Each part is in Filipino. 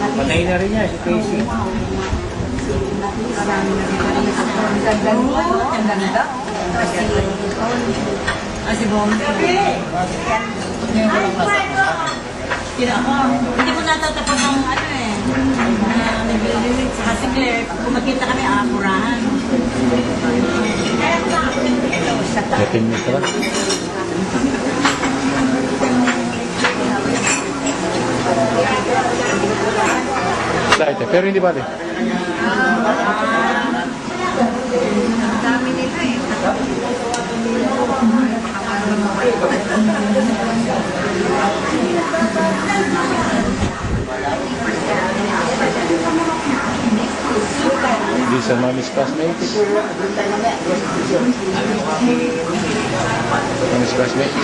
Patay na rin niya, si Casey. Ang ganda. Si Bong. Hindi ko natatapos ang ano eh. Kasi Claire, kung magkita kami, murahan. 13 minutes na ba? Dahil, pero hindi ba din? Dami nila eh. These are mommy's classmates. Mommy's classmates.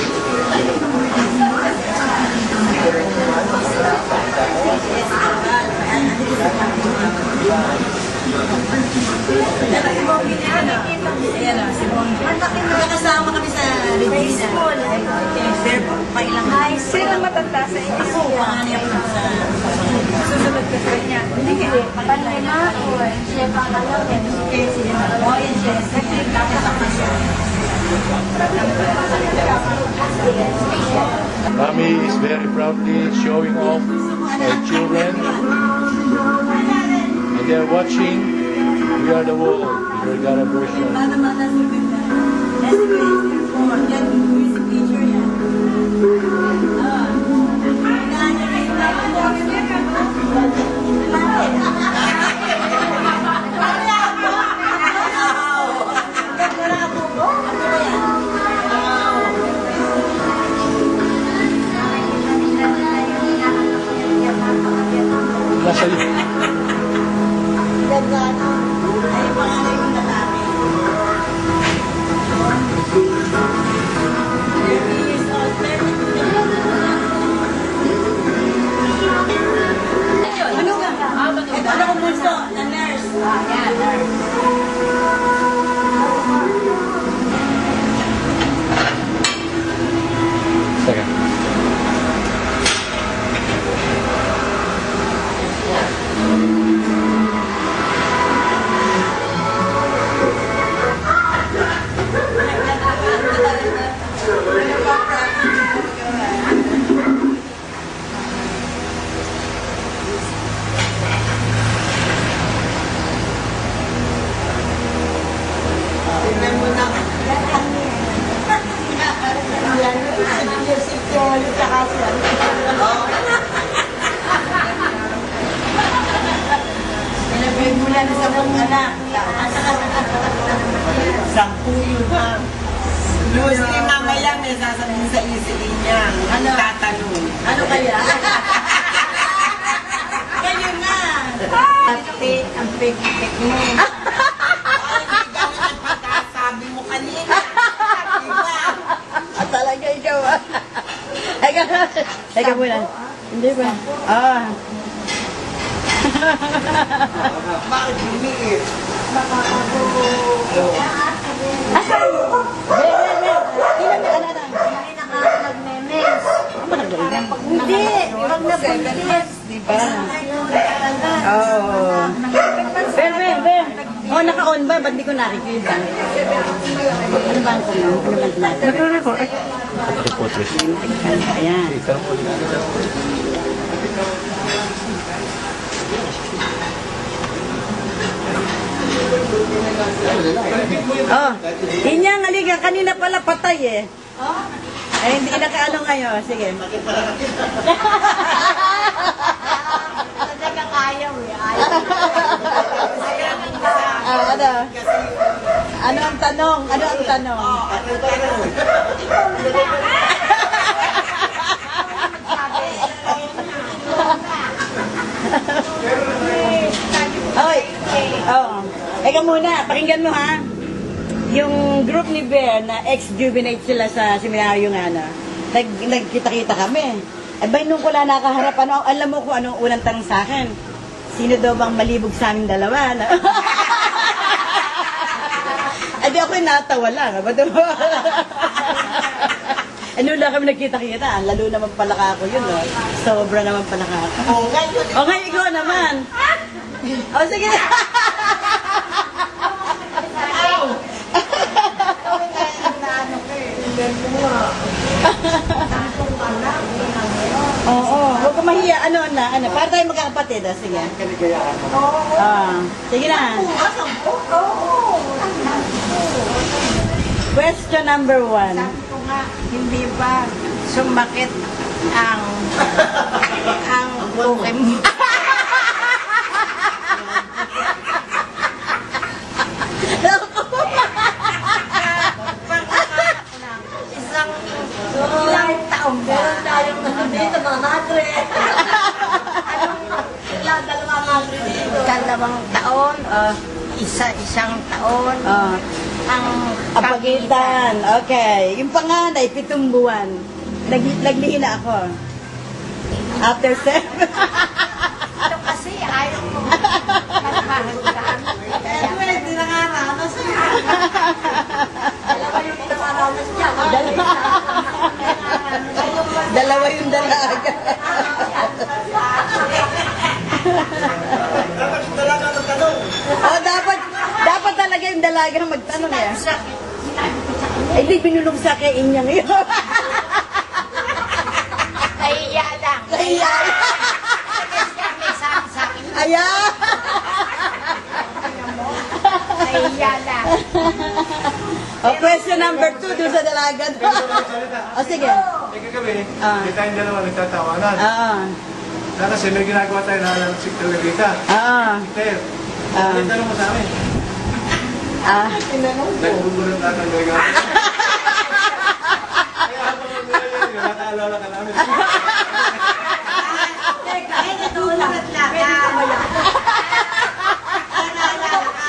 Ayan o, si Bong. Nakasama kami sa Regina. Pero pailang high school. Sino ang matanda sa inyo? Ako, panganay ako sa... Susunod ka sa kanya. Hindi ka. Panay na ako. Siya pa ka lang. Oh, yan siya. Nakasama siya. Mommy is very proudly showing off her children. And they're watching We Are the World, the Vergara version. Bata-bata sa ganda. That's grade 4. Yan, yung picture yan. Nasa yun. Ganda na. Ay, pangalan yung lalaki. 30 years old. 30. Ano ka? Ito na kong bunso, na nurse. Yan, nurse. Second. Tingnan mo na. Ilagay mo na sa mong anak. Sampu yun ha. Usually mamaya may sasabihin sa isiin niya. Ano? Tatanong. Ano kaya? Kayo na. Ate, ang pek-pek mo. Ay, hindi ganun ang pagkasabi mo kanina. Diba? Talaga ikaw ah. Teka muna. Hindi ba? Bakit lumiit? Hindi, wag na buntis. Diba? Oo. Ben. Oh, naka-on ba? Ba't di ko nakikita? Ano ba ang tanong? Ano ba ang tanong? Nagre-record. Ayan. Oh, Inyang, halika. Kanina pala patay eh. Eh, hindi nakaano ngayon. Sige. Talagang ayaw eh. Ano? Ano ang tanong? Ano ang tanong? Oy. Oh. Eka muna, pakinggan mo ha. Yung group ni Bear na ex-juvenate sila sa seminaryo nga na, nagkita-kita kami. Eh ba nung ko lang nakaharap, alam mo kung anong unang tanong sa akin? Sino daw bang malibog sa aming dalawa? Eh di ako natawa lang. Ano na kami nagkita-kita. Lalo naman pala ako yun, no? Sobra naman pala ako. Oo, ngayon. O ngayon, ikaw naman. O sige. Oo, huwag ka mahiya. Ano. Para tayo magkakapatid, sige. Sige na. Question number 1. Sabi ko nga, hindi ba sumakit ang buke mo? Isang ilang taon ba? Meron tayong dito mga madre. Ilang dalawang madre dito. Dalawang taon o isang taon ang Ang pagitan. Okay. Yung panganay, 7 buwan. Naglihi na ako. After 7. Ano kasi ayaw mo magpahagaan. Pwede na nga ramas. Dalawa yung pinakaranas niya. Dalawa yung dalaga. Dapat talaga yung dalaga magtanong eh. Ay, di binulong sa kay inya ngayon. Nahiya lang. Kaya, Kasi may sabi sa akin, ayan. nahiya lang. O, question number 2 dun sa dalaga. O, sige. Eh, kagabi, hindi tayong dalawa nagtatawanan. Oo. Kasi may ginagawa tayo na si Telerita. Oo. Ter, ano yung tanong mo sa amin? Nagbubulan tayo ng gagawin. Kaya habang mag-ulan yun, nakaalala ka namin. Eh, natulad lang. Pwede ka ba yan? Naalala ka.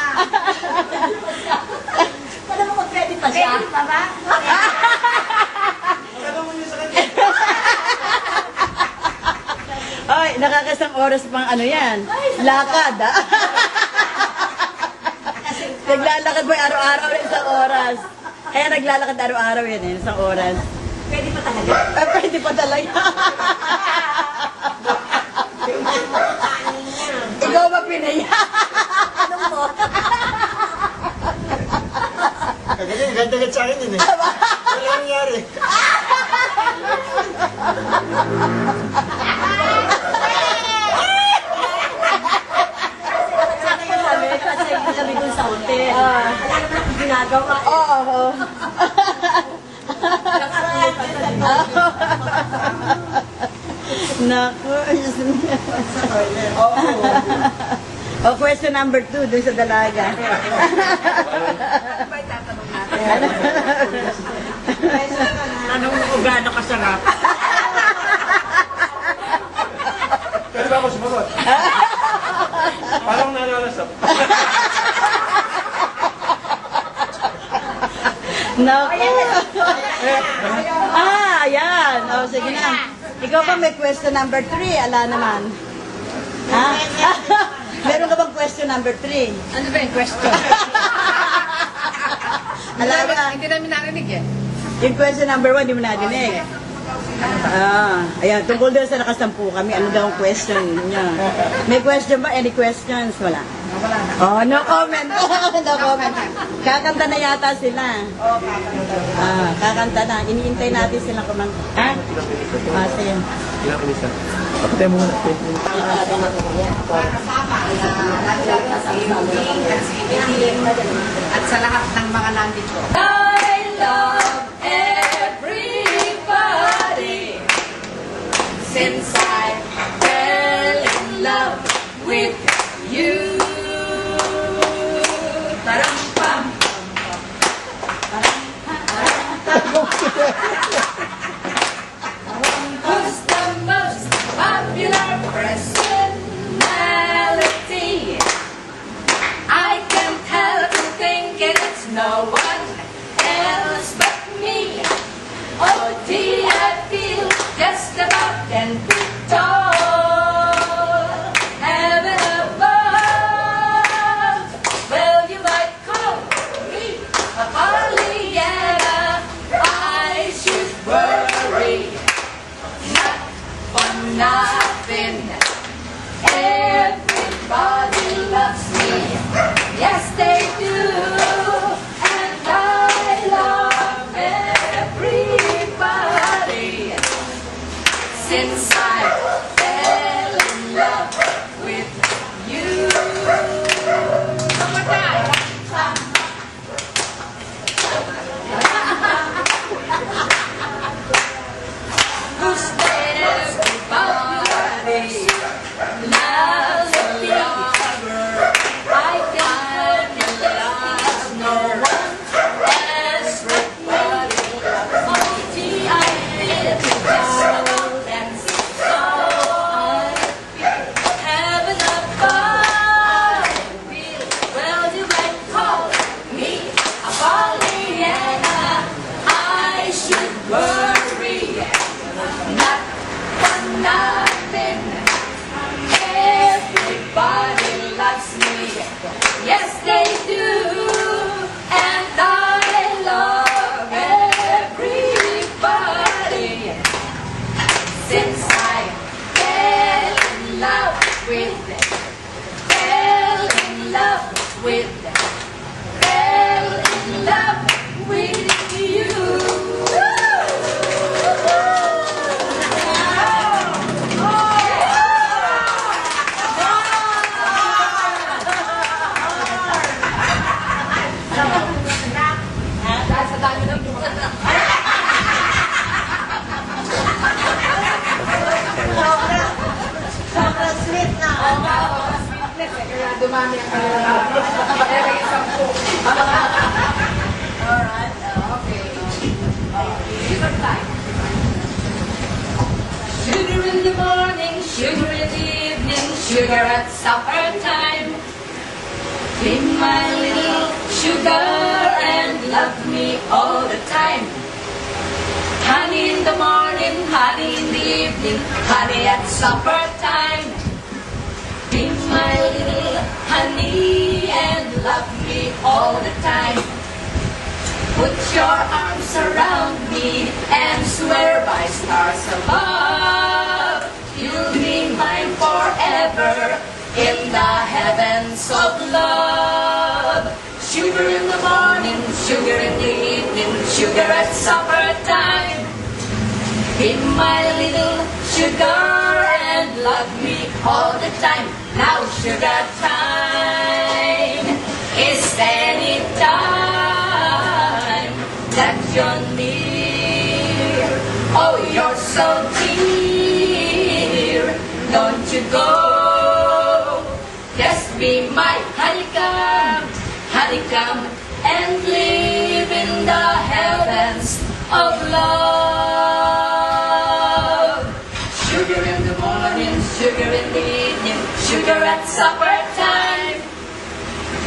Alam mo kung pwede pa siya? Pwede pa ba? Tanong mo niyo sa kanya. Ay, nakakasang oras pang ano yan. Lakad, ha? Naglalakad ba araw-araw na isang oras? Kaya naglalakad araw-araw yan eh, isang oras. Pwede pa talaga. Pwede pa talaga. Ikaw ba pinaya? Anong mo? Kagaling, ganda-ganda sa akin yun eh. Wala nangyari. Kasi kami dun sa hotel. Wala naman akong ginagawa. Oo. Naku. O, question number 2 dun sa dalaga. Anong ugano kasarap? Pwede ba ako sumagot? Parang nalalasap. Naku. Ayan. O, sige na. Ikaw ba may question number 3? Ala naman. Ha? Meron ka bang question number 3? Ano ba yung question? Ala ka. Hindi namin narinig eh. Yung question number 1, di mo nadinig. Ayan, tungkol doon sa nakasampu kami, ano daw ang question niya? May question ba? Any questions? Wala. Oh, no comment. No comment. Kakanta na yata sila. Kakanta na. Iniintay natin silang kumanta. Ha? Sige. Kinakalisa. Kapatay mo muna. At sa lahat ng mga nandito. I love everybody since I fell in love with you. Taram-pam. Who's the most popular personality? I can't help thinking it's no one else but me. since I fell in love with you. One more time. Who's there? Everybody loves a lover. I can love no one else but you. Oh, gee, I feel cold and so unfit. Heaven above, well, you might call me a Pollyanna. I should worry, not for nothing. Everybody loves me, yes they do, and I love everybody. Since I fell in love with you. Dahil sa dami ng Sobrang sweet na. kaya dumami ang kaya kayo 10. Alright, okay. Sugar time. Sugar in the morning, sugar in the evening, sugar at supper time. Be my little sugar and love me all the time. Honey in the morning, honey in the evening, honey at supper time. Be my little honey and love me all the time. Put your arms around me and swear by stars above, you'll be mine forever in the heavens of love. Sugar in the morning, sugar in the evening, sugar at supper time. Be my little sugar and love me all the time. Now sugar time is any time that you're near. Oh, you're so dear, don't you go. Just be my honeycomb, honeycomb, and live in the heavens of love. Sugar in the morning, sugar in the evening, sugar at supper time.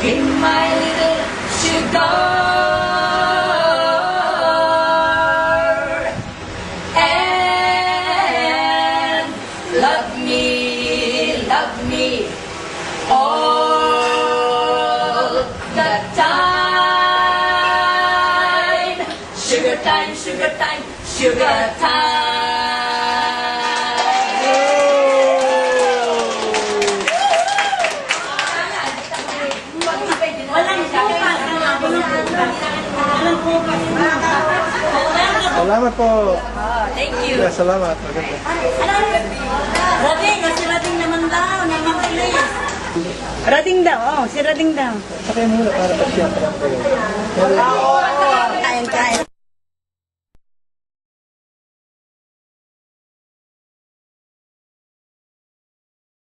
Be my little sugar and love me all the time. Sugar time, sugar time, sugar time. Salamat po. Thank you. Yeah, salamat. Maganda. Rading, kasi Rading naman daw, naman kilis. Rading daw, si Rading daw. Sakay muna para pa siya.